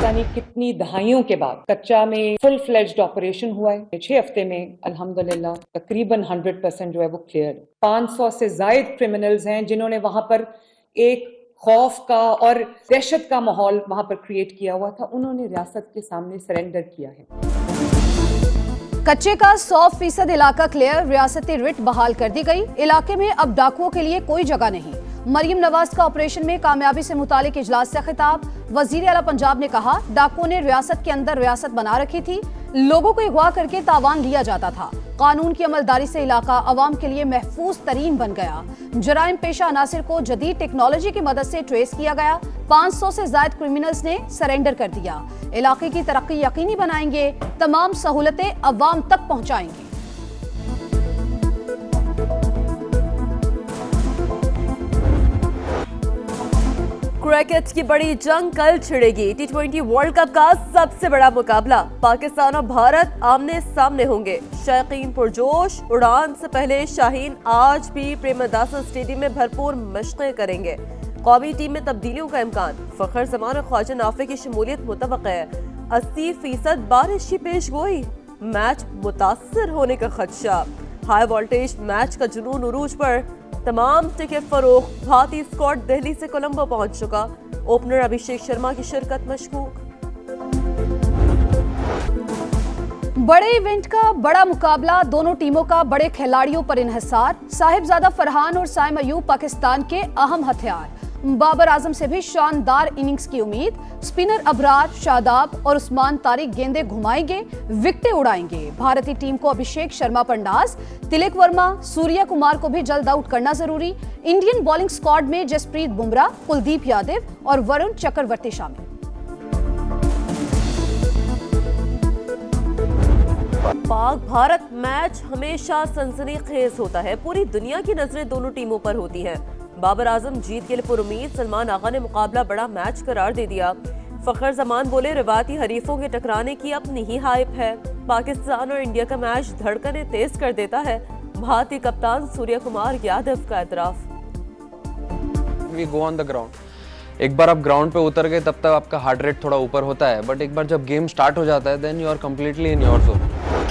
जाने कितनी दहाइयों के बाद कच्चा में फुल फ्लेज्ड ऑपरेशन हुआ है। 6 हफ्ते में अल्हम्दुलिल्लाह तकरीबन 100% जो है वो क्लियर है। 500 से जायद क्रिमिनल्स हैं जिन्होंने वहां पर एक खौफ का और दहशत का माहौल वहां पर क्रिएट किया हुआ था, उन्होंने रियासत के सामने सरेंडर किया है। कच्चे का 100% इलाका क्लियर, रियासती रिट बहाल कर दी गई। इलाके में अब डाकुओं के लिए कोई जगह नहीं। मरियम नवाज का ऑपरेशन में कामयाबी से मुतालिक इजलास से खिताब। वजीर आला पंजाब ने कहा, डाकुओं ने रियासत के अंदर रियासत बना रखी थी, लोगों को अगवा करके तावान लिया जाता था। कानून की अमलदारी से इलाका अवाम के लिए महफूज तरीन बन गया। जराइम पेशा अनासिर को जदीद टेक्नोलॉजी की मदद से ट्रेस किया गया। 500 से ज्यादा क्रिमिनल्स ने सरेंडर कर दिया। इलाके की तरक्की यकीनी बनाएंगे, तमाम सहूलतें अवाम तक पहुंचाएंगे। क्रिकेट की बड़ी जंग कल छिड़ेगी। T20 वर्ल्ड कप का सबसे बड़ा मुकाबला, पाकिस्तान और भारत आमने सामने होंगे। शौकीन पुरजोश। उड़ान से पहले शाहीन आज भी प्रेमदासा स्टेडियम में भरपूर मशक़ें करेंगे। कौमी टीम में तब्दीलियों का इम्कान, फखर जमान और ख्वाजा नाफे की शमूलियत मुतवक्का है। 80% बारिश की पेश गोई, मैच मुतासर होने का खदशा। हाई वोल्टेज मैच का जुनून उरूज पर, तमाम टिकट फरोख्त। भारतीय स्क्वाड दिल्ली से कोलंबो पहुंच चुका। ओपनर अभिषेक शर्मा की शिरकत मशकूक। बड़े इवेंट का बड़ा मुकाबला, दोनों टीमों का बड़े खिलाड़ियों पर इन्हिसार। साहिबजादा फरहान और साइम अयूब पाकिस्तान के अहम हथियार। बाबर आजम से भी शानदार इनिंग्स की उम्मीद। स्पिनर अबरार, शादाब और उस्मान तारिक गेंदें घुमाएंगे, विकेटें उड़ाएंगे। भारतीय टीम को अभिषेक शर्मा पर नाज, तिलक वर्मा, सूर्या कुमार को भी जल्द आउट करना जरूरी। इंडियन बॉलिंग स्क्वाड में जसप्रीत बुमराह, कुलदीप यादव और वरुण चक्रवर्ती शामिल। पाक भारत मैच हमेशा सनसनीखेज होता है। पूरी दुनिया की नजरें दोनों टीमों पर होती हैं। बाबर आजम जीत के लिए पुरुमीद। सलमान आगा ने मुकाबला बड़ा मैच करार दे दिया। फखर जमान बोले, रिवायती हरीफों के टकराने की अपनी ही हाइप है। पाकिस्तान और इंडिया का मैच धड़कने तेज कर देता है। भारतीय कप्तान सूर्या कुमार यादव का एतराफ। We go on the ground. एक बार आप ग्राउंड पे उतर गए तब तक आपका हार्ट रेट थोड़ा ऊपर होता है, बट एक बार जब गेम स्टार्ट हो जाता है then you are completely in your zone.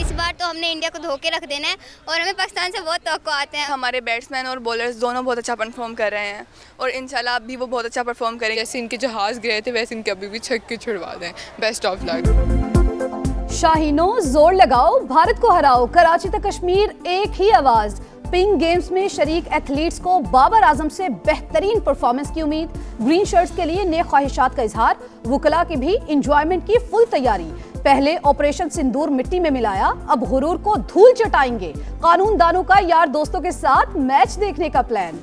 इस बार तो हमने इंडिया को धोके रख देना है और हमें पाकिस्तान से बहुत तवक्को आते हैं। हमारे बैट्समैन और बॉलर्स दोनों बहुत अच्छा परफॉर्म कर रहे हैं और इंशाल्लाह अभी वो बहुत अच्छा परफॉर्म करेंगे। जैसे इनके जहाज गए थे वैसे इनके अभी भी छक्के छुड़वा दें। Best of luck. शाहीनों जोर लगाओ, भारत को हराओ। कराची तक कश्मीर एक ही आवाज। पिंक गेम्स में शरीक एथलीट्स को बाबर आजम से बेहतरीन परफॉर्मेंस की उम्मीद। ग्रीन शर्ट्स के लिए नए ख्वाहिशात का इजहार। वुकला की भी इंजॉयमेंट की फुल तैयारी। पहले ऑपरेशन सिंदूर मिट्टी में मिलाया, अब गुरूर को धूल चटाएंगे। कानून दानों का यार दोस्तों के साथ मैच देखने का प्लान।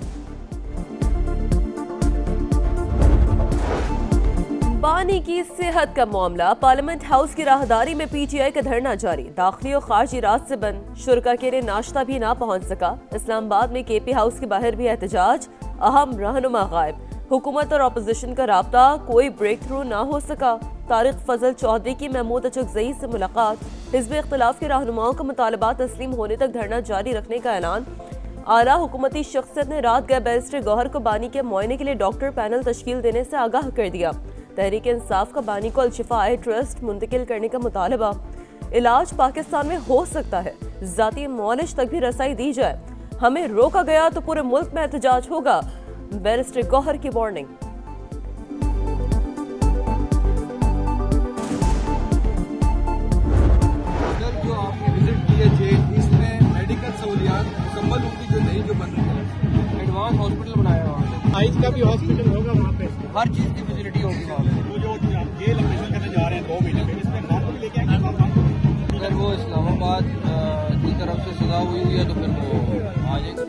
बानी की सेहत का मामला, पार्लियामेंट हाउस की राहदारी में पीटीआई का धरना जारी। दाखिली और खारजी रात से बंद, शुरका के लिए नाश्ता भी ना पहुंच सका। इस्लामाबाद में केपी हाउस के बाहर भी एहतजाज, अहम रहनुमा गायब। हुकूमत और अपोजिशन का राब्ता, कोई ब्रेक थ्रू ना हो सका। तारिक फजल चौधरी की महमूद अचकजई से मुलाकात। हिज़्ब इख्तिलाफ के रहनुमाओं का मुतालबात तस्लीम होने तक धरना जारी रखने का ऐलान। आला हुकूमती शख्सियत ने रात गए बैरिस्टर गौहर को बानी के मुआयने के लिए डॉक्टर पैनल तश्कील देने से आगाह कर दिया। तहरीक इंसाफ का बानी को अल-शिफा आई ट्रस्ट मुंतकिल करने का मुतालबा। इलाज पाकिस्तान में हो सकता है, जाती मौलिश तक भी रसाई दी जाए। हमें रोका गया तो पूरे मुल्क में एहतजाज होगा, बैरिस्टर गौहर की वार्निंग। जो आपने विजिट की है जेल, इसमें मेडिकल सहूलियात मुकम्मल होगी जो नहीं, जो बन रही है। एडवांस हॉस्पिटल बनाया वहाँ पे, आइज का भी हॉस्पिटल होगा वहाँ पे, हर चीज़ की फैसिलिटी होगी वहाँ पे। वो जो जेल ऑपरेशन करने जा रहे हैं 2 महीने में, इसमें नाम लेके आएंगे। अगर वो इस्लामाबाद की तरफ से सजा हुई है तो फिर वो आ जाएगा।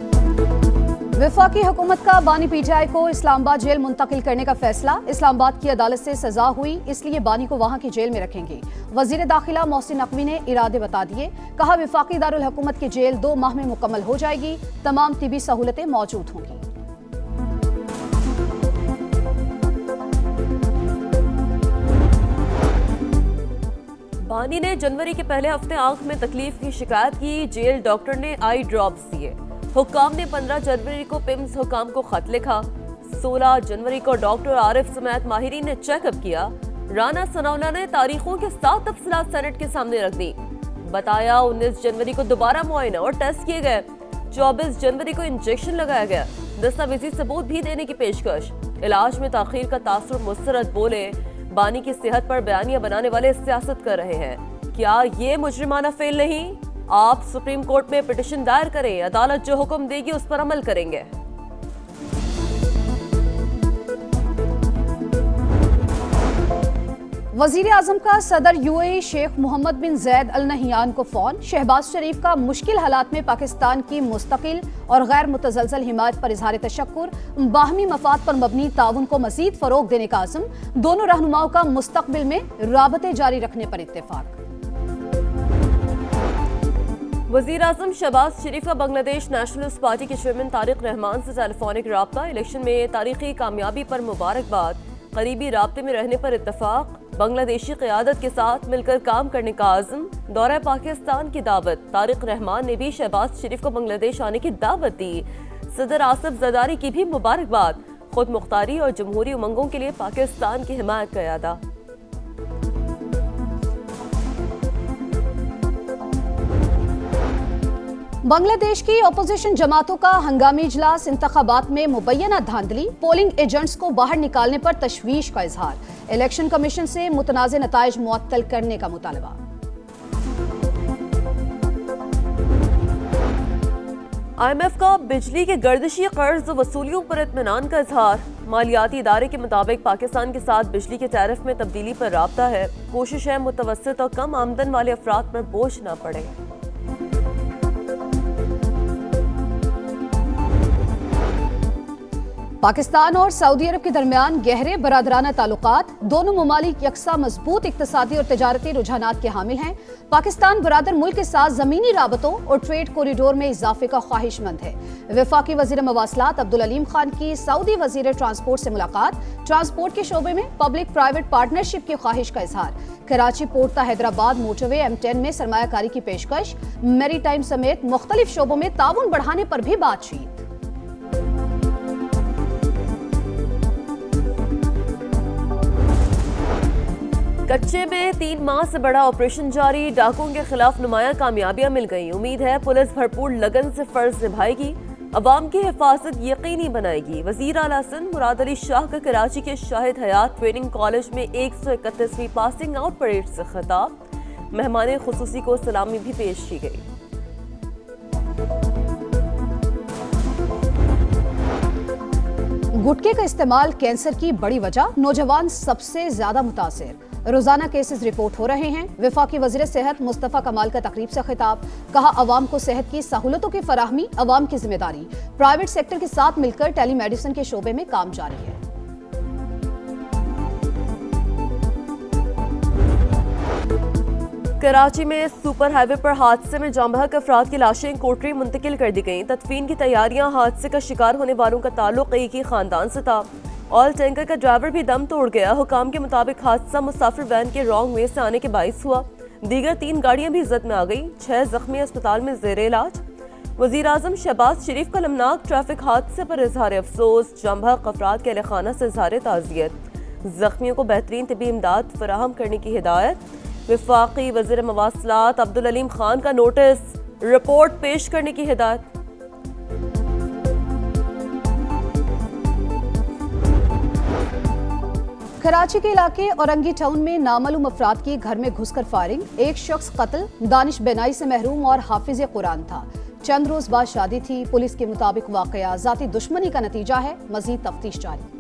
वफाकी हुकूमत का बानी पीटीआई को इस्लामाबाद जेल मुंतकिल करने का फैसला। इस्लामाबाद की अदालत से सजा हुई, इसलिए बानी को वहां की जेल में रखेंगे। वजीर दाखिला मोहसिन नकवी ने इरादे बता दिए। कहा, वफाकी दारुल हुकूमत की जेल 2 माह में मुकम्मल हो जाएगी। तमाम तिबी सहूलतें मौजूद होंगी। बानी ने जनवरी के पहले हफ्ते आंख में तकलीफ की शिकायत की। जेल डॉक्टर ने आई ड्रॉप्स दिए। हुक्काम ने 15 जनवरी को पिम्स हुक्काम को खत लिखा। 16 जनवरी को डॉक्टर आरिफ समेत माहिरीन ने चेकअप किया। राना सनाउल्लाह ने तारीखों के साथ तफसीलात सेनेट के सामने रख दी। बताया 19 जनवरी को दोबारा मुआयना और टेस्ट किए गए, 24 जनवरी को इंजेक्शन लगाया गया, दस्तावेजी सबूत भी देने की पेशकश। इलाज में ताखीर का तासुर मुस्तरद, बोले बानी की सेहत पर बयानियां बनाने वाले सियासत कर रहे हैं। क्या ये मुजरिमाना फेल नहीं? आप सुप्रीम कोर्ट में पिटीशन दायर करें, अदालत जो हुक्म देगी उस पर अमल करेंगे। वजीर आजम का सदर यूएई शेख मोहम्मद बिन जैद अल नहियान को फोन। शहबाज शरीफ का मुश्किल हालात में पाकिस्तान की मुस्तकिल और गैर मुतजलसल हिमायत पर इजहार तशक्कुर, बाहमी मफाद पर मबनी ताउन को मजीद फरोग देने का आज़म। दोनों रहनुमाओं का मुस्तकबिल में राबते जारी रखने पर इत्तेफाक। वजीर आजम शहबाज शरीफ का बांग्लादेश नेशनलिस्ट पार्टी के चेयरमैन तारिक रहमान से टेलीफोनिक राब्ता। इलेक्शन में तारीखी कामयाबी पर मुबारकबाद, करीबी राब्ते में रहने पर इत्तफाक। बांग्लादेशी क़यादत के साथ मिलकर काम करने का आज़म। दौरा पाकिस्तान की दावत। तारिक रहमान ने भी शहबाज शरीफ को बांग्लादेश आने की दावत दी। सदर आसिफ जरदारी की भी मुबारकबाद। खुद मुख्तारी और जमहूरी उमंगों के लिए पाकिस्तान की हिमायत का यादा। बांग्लादेश की अपोजिशन जमातों का हंगामी इजलास। इंतखाबात में मुबैना धांधली, पोलिंग एजेंट्स को बाहर निकालने पर तशवीश का इजहार। इलेक्शन कमीशन से मुतनाज़ नताइज मुअत्तल करने का मुतालबा। IMF का बिजली के गर्दिशी कर्ज वसूलियों पर इत्मीनान का इजहार। मालियाती इदारे के मुताबिक पाकिस्तान के साथ बिजली के टैरिफ में तब्दीली पर राब्ता है। कोशिश है मुतवस्सित और कम आमदन वाले अफराद पर बोझ न पड़े। पाकिस्तान और सऊदी अरब के दरमियान गहरे बरादराना ताल्लुकात। दोनों ममालिक यकसा मजबूत इक्तिसादी और तजारती रुझानात के हामिल हैं। पाकिस्तान बरादर मुल्क के साथ जमीनी राबतों और ट्रेड कॉरिडोर में इजाफे का ख्वाहिशमंद है। वफाकी वजीर मवासलात अब्दुल अलीम खान की सऊदी वजीर ट्रांसपोर्ट से मुलाकात। ट्रांसपोर्ट के शोबे में पब्लिक प्राइवेट पार्टनरशिप की ख्वाहिश का इजहार। Karachi port Hyderabad motorway M10 में सरमायाकारी की पेशकश। मैरीटाइम समेत मुख्तलिफ शोबों में ताउन बढ़ाने पर भी बातचीत। कच्चे में 3 माह से बड़ा ऑपरेशन जारी। डाकुओं के खिलाफ नुमायां कामयाबियां मिल गई। उम्मीद है पुलिस भरपूर लगन से फर्ज निभाएगी, अवाम की हिफाजत यकीनी बनाएगी। वजीर आला सिंध मुराद अली शाह का कराची के शाहिद हयात ट्रेनिंग कॉलेज में 131वीं पासिंग आउट परेड से खिताब। मेहमान खुसूसी को सलामी भी पेश की गई। गुटखे का इस्तेमाल कैंसर की बड़ी वजह, नौजवान सबसे ज्यादा मुतासिर। रोजाना केसेस रिपोर्ट हो रहे हैं। वफाकी वजीर सेहत मुस्तफा कमाल का तकरीब से खिताब। कहा अवाम को सेहत की सहूलतों की फराहमी अवाम की जिम्मेदारी। प्राइवेट सेक्टर के साथ मिलकर टेली मेडिसिन के शोबे में काम जारी है। कराची में सुपर हाईवे पर हादसे में जाम बहक अफराद की लाशें कोटरी मुंतकिल कर दी गईं। तदफीन की तैयारियां। हादसे का शिकार होने वालों का ताल्लुक एक ही खानदान से था। ऑयल टैंकर का ड्राइवर भी दम तोड़ गया। हुकाम के मुताबिक हादसा मुसाफिर वैन के रॉन्ग वे से आने के बाइस हुआ। दीगर 3 गाड़ियां भी जद में आ गई। 6 जख्मी अस्पताल में जेर इलाज। वजीर आजम शहबाज शरीफ का अलमनाक ट्रैफिक हादसे पर इजहार अफसोस। जाम बहक अफराद के अहलखाना से इजहार ताज़ियत। जख्मियों को बेहतरीन तबी इमदाद फराहम करने की हिदायत। वफाकी वज़ीर मवासलात अब्दुल अलीम खान का नोटिस, रिपोर्ट पेश करने की हिदायत। कराची के इलाके औरंगी टाउन में नामालूम अफराद की घर में घुसकर फायरिंग। एक शख्स कत्ल, दानिश बेनाई से महरूम और हाफिज कुरान था। चंद रोज बाद शादी थी। पुलिस के मुताबिक वाकया जाती दुश्मनी का नतीजा है। मजीद तफ्तीश जारी।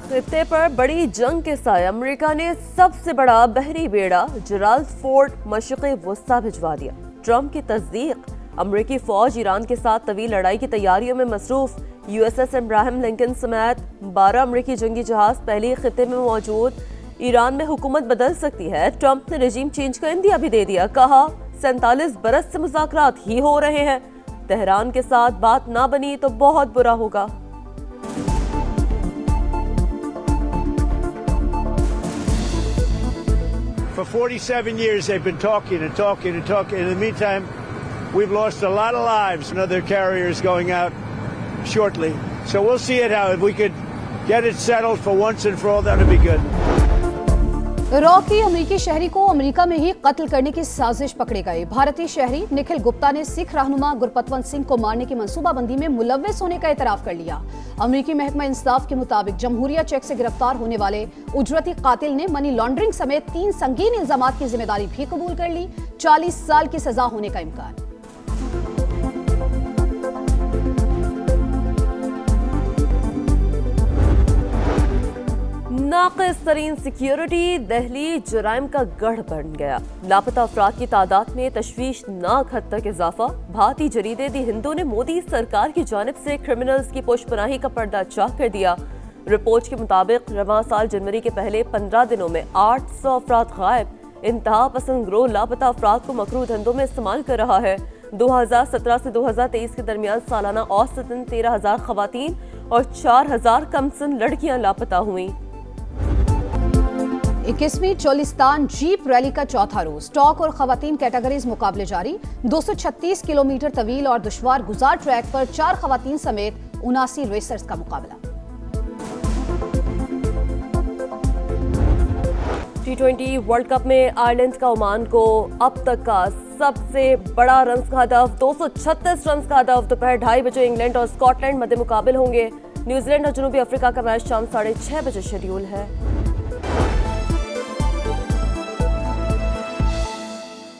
खित्ते पर बड़ी जंग के साए अमेरिका ने सबसे बड़ा बहरी बेड़ा जराल्ड फोर्ट मशरिक़ वस्ता भिजवा दिया। ट्रंप की तस्दीक। अमेरिकी फौज ईरान के साथ तवील लड़ाई की तैयारियों में मसरूफ। USS इब्राहिम लिंकन समेत 12 अमेरिकी जंगी जहाज पहले खित्ते में मौजूद। ईरान में हुकूमत बदल सकती है। ट्रंप ने रजीम चेंज का इंदिया भी दे दिया। कहा 47 बरस से मुज़ाकरात ही हो रहे हैं। तेहरान के साथ बात ना बनी तो बहुत बुरा होगा। For 47 years they've been talking and talking and talking. In the meantime, we've lost a lot of lives and other carriers going out. shortly. So we'll see it how if we could get it settled for once and for all, that would be good. Raw की अमेरिकी शहरी को America में ही कत्ल करने की साजिश पकड़े गए। भारतीय शहरी निखिल गुप्ता ने सिख रहनुमा गुरपतवंत सिंह को मारने की मंसूबाबंदी में मुलव्विस होने का एतराफ कर लिया। अमेरिकी महकमा इंसाफ के मुताबिक जमहूरिया चेक से गिरफ्तार होने वाले उजरती कातिल ने मनी लॉन्ड्रिंग समेत 3 संगीन इल्जामात की जिम्मेदारी भी कबूल कर ली। 40 साल की सजा होने का इम्कान। नाक़िस तरीन सिक्योरिटी दिल्ली जराइम का गढ़ बन गया। लापता अफराद की तादाद में तशवीशनाक हद तक इजाफा। भारतीय जरीदे दी हिंदू ने मोदी सरकार की जानिब से क्रिमिनल्स की पोशपनाही का पर्दा चाक कर दिया। रिपोर्ट के मुताबिक रवां साल जनवरी के पहले 15 दिनों में 800 अफराद गायब। इंतहा पसंद ग्रोह लापता अफराद को मकरू धंधों में इस्तेमाल कर रहा है। 2017 से 2023 के दरमियान सालाना औसतन 13,000 खवातीन और 4,000 कमसन लड़कियां लापता हुई। 21वीं चोलिस्तान जीप रैली का चौथा रोज स्टॉक और खवातीन कैटेगरीज मुकाबले जारी। 236 किलोमीटर तवील और दुश्वार गुजार ट्रैक पर 4 खवातीन समेत 79 रेसर्स का मुकाबला। T20 वर्ल्ड कप में आयरलैंड का ओमान को अब तक का सबसे बड़ा रन का हदफ 236 रन का हदफ। दोपहर 2:30 बजे इंग्लैंड और स्कॉटलैंड मध्य मुकाबले होंगे। न्यूजीलैंड और जनूबी अफ्रीका का मैच शाम 6:30 बजे शेड्यूल है।